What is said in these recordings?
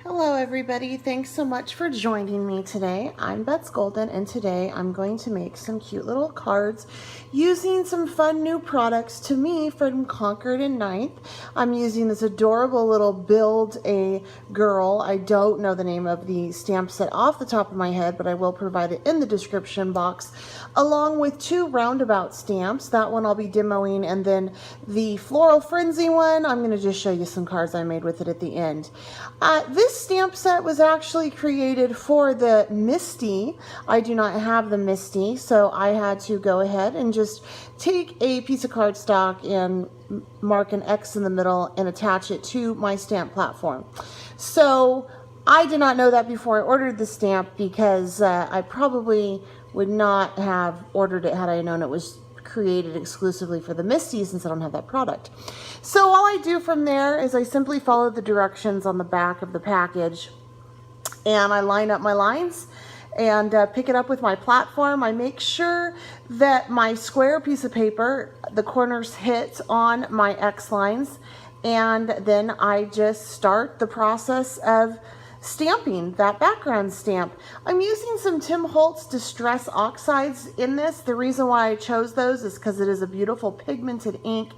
Hello everybody, thanks so much for joining me today. I'm Bets Golden and today I'm going to make some cute little cards using some fun new products to me from Concord and 9th. I'm using this adorable little Build a Girl. I don't know the name of the stamp set off the top of my head, but I will provide it in the description box, along with two roundabout stamps. That one I'll be demoing, and then the Floral Frenzy one, I'm going to just show you some cards I made with it at the end. This stamp set was actually created for the Misty. I do not have the Misty, so I had to go ahead and just take a piece of cardstock and mark an X in the middle and attach it to my stamp platform. So I did not know that before I ordered the stamp, because I probably would not have ordered it had I known it was created exclusively for the Misty, since I don't have that product. So all I do from there is I simply follow the directions on the back of the package, and I line up my lines and pick it up with my platform. I make sure that my square piece of paper, the corners hit on my X lines, and then I just start the process of stamping that background stamp. I'm using some Tim Holtz Distress Oxides in this. The reason why I chose those is because it is a beautiful pigmented ink,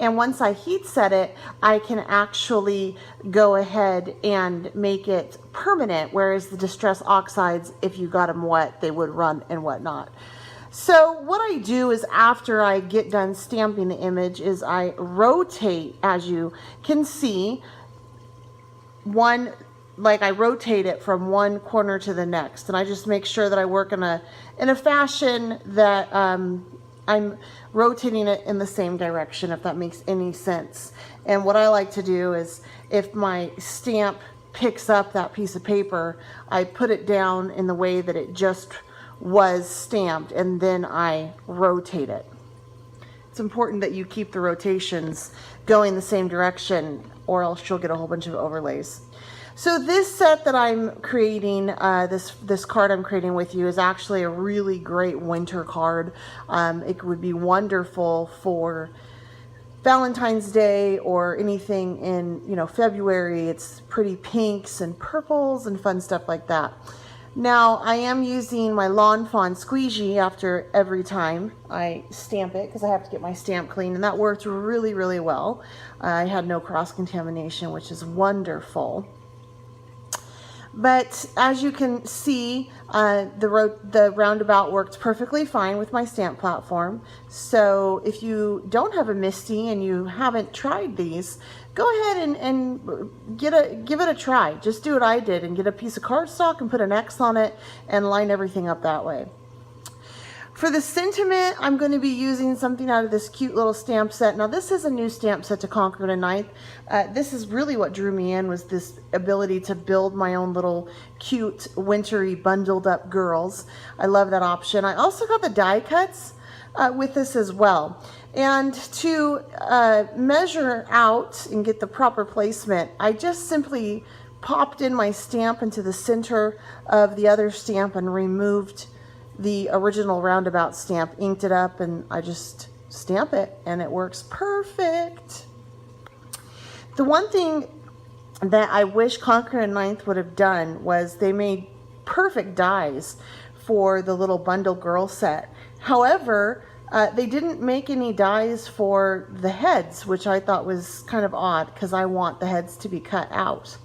and once I heat set it, I can actually go ahead and make it permanent, whereas the Distress Oxides, if you got them wet, they would run and whatnot. So what I do is, after I get done stamping the image, is I rotate, as you can see, I rotate it from one corner to the next, and I just make sure that I work in a fashion that I'm rotating it in the same direction, if that makes any sense. And what I like to do is, if my stamp picks up that piece of paper, I put it down in the way that it just was stamped, and then I rotate it. It's important that you keep the rotations going the same direction, or else you'll get a whole bunch of overlays. So this set that I'm creating, this card I'm creating with you, is actually a really great winter card. It would be wonderful for Valentine's Day or anything in, February. It's pretty pinks and purples and fun stuff like that. Now, I am using my Lawn Fawn squeegee after every time I stamp it, because I have to get my stamp clean, and that worked really, really well. I had no cross-contamination, which is wonderful. But as you can see, the roundabout worked perfectly fine with my stamp platform. So if you don't have a Misty and you haven't tried these, go ahead and give it a try. Just do what I did and get a piece of cardstock and put an X on it and line everything up that way. For the sentiment, I'm going to be using something out of this cute little stamp set. Now, this is a new stamp set to Concord and 9th. This is really what drew me in, was this ability to build my own little cute, wintry, bundled up girls. I love that option. I also got the die cuts with this as well. And to measure out and get the proper placement, I just simply popped in my stamp into the center of the other stamp and removed the original roundabout stamp, inked it up, and I just stamp it, and it works perfect. The one thing that I wish Concord and 9th would have done was they made perfect dies for the little bundle girl set. However, they didn't make any dies for the heads, which I thought was kind of odd, because I want the heads to be cut out.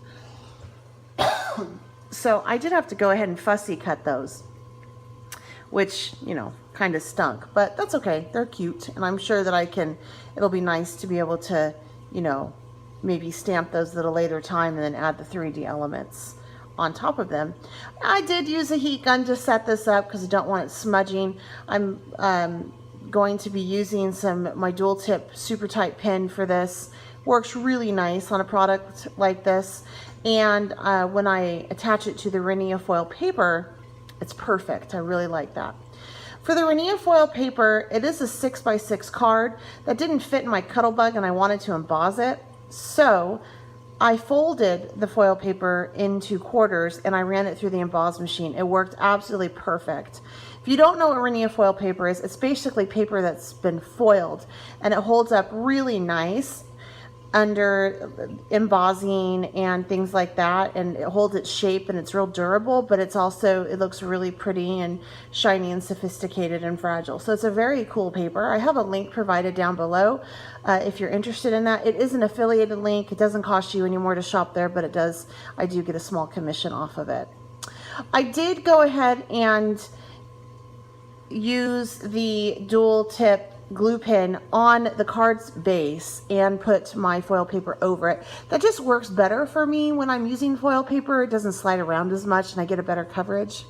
So I did have to go ahead and fussy cut those, which, kind of stunk, but that's okay. They're cute, and I'm sure that it'll be nice to be able to, maybe stamp those at a later time and then add the 3D elements on top of them. I did use a heat gun to set this up because I don't want it smudging. I'm going to be using my dual tip super tight pen for this. Works really nice on a product like this, and when I attach it to the Rinea Foiled Paper, it's perfect. I really like that. For the Rinea Foiled Paper, it is a 6x6 card that didn't fit in my Cuttlebug, and I wanted to emboss it. So I folded the foil paper into quarters and I ran it through the emboss machine. It worked absolutely perfect. If you don't know what Rinea Foiled Paper is, it's basically paper that's been foiled, and it holds up really nice. under embossing and things like that, and it holds its shape and it's real durable, but it's also, it looks really pretty and shiny and sophisticated and fragile. So it's a very cool paper. I have a link provided down below if you're interested in that. It is an affiliated link. It doesn't cost you any more to shop there, but it does, I do get a small commission off of it. I did go ahead and use the dual tip glue pen on the card's base and put my foil paper over it. That just works better for me when I'm using foil paper. It doesn't slide around as much and I get a better coverage.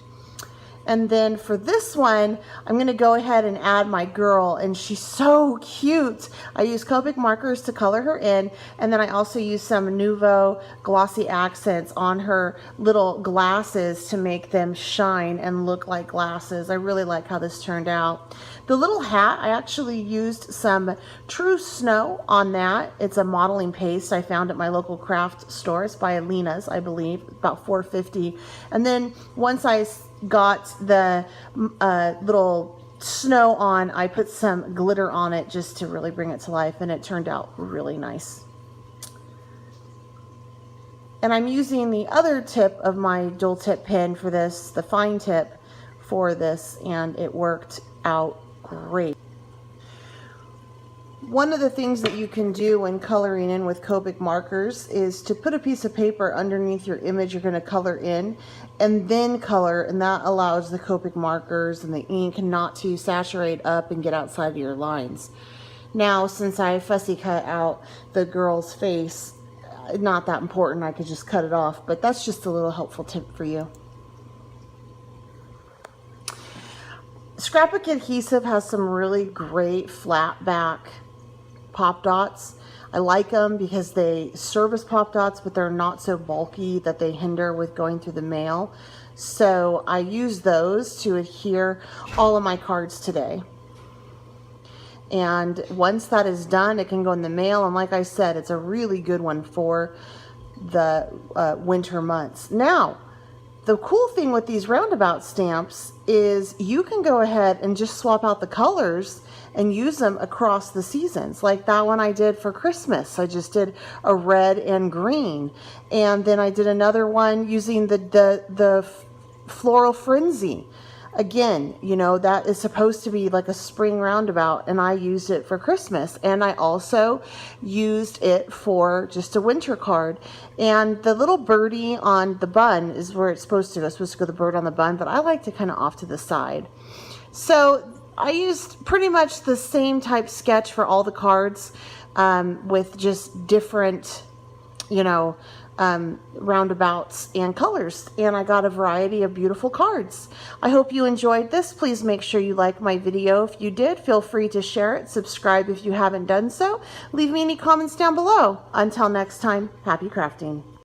And then for this one, I'm going to go ahead and add my girl, and she's so cute. I use Copic markers to color her in, and then I also use some Nouveau glossy accents on her little glasses to make them shine and look like glasses. I really like how this turned out. The little hat, I actually used some True Snow on that. It's a modeling paste I found at my local craft store. It's by Alina's, I believe, about $4.50. And then once I got the little snow on, I put some glitter on it just to really bring it to life, and it turned out really nice. And I'm using the other tip of my dual tip pen for this, the fine tip for this, and it worked out great. One of the things that you can do when coloring in with Copic markers is to put a piece of paper underneath your image you're going to color in, and then color, and that allows the Copic markers and the ink not to saturate up and get outside of your lines. Now, since I fussy cut out the girl's face, not that important, I could just cut it off, but that's just a little helpful tip for you. Scrapbook adhesive has some really great flat back pop dots. I like them because they serve as pop dots, but they're not so bulky that they hinder with going through the mail. So I use those to adhere all of my cards today. And once that is done, it can go in the mail. And like I said, it's a really good one for the winter months. Now, the cool thing with these roundabout stamps is you can go ahead and just swap out the colors and use them across the seasons. Like that one I did for Christmas. I just did a red and green. And then I did another one using the Floral Frenzy. Again, you know, that is supposed to be like a spring roundabout, and I used it for Christmas. And I also used it for just a winter card. And the little birdie on the bun is where it's supposed to go. It's supposed to go the bird on the bun, but I like to kind of off to the side. So I used pretty much the same type sketch for all the cards with just different, you know, roundabouts and colors, and I got a variety of beautiful cards. I hope you enjoyed this. Please make sure you like my video. If you did, feel free to share it. Subscribe if you haven't done so. Leave me any comments down below. Until next time, happy crafting.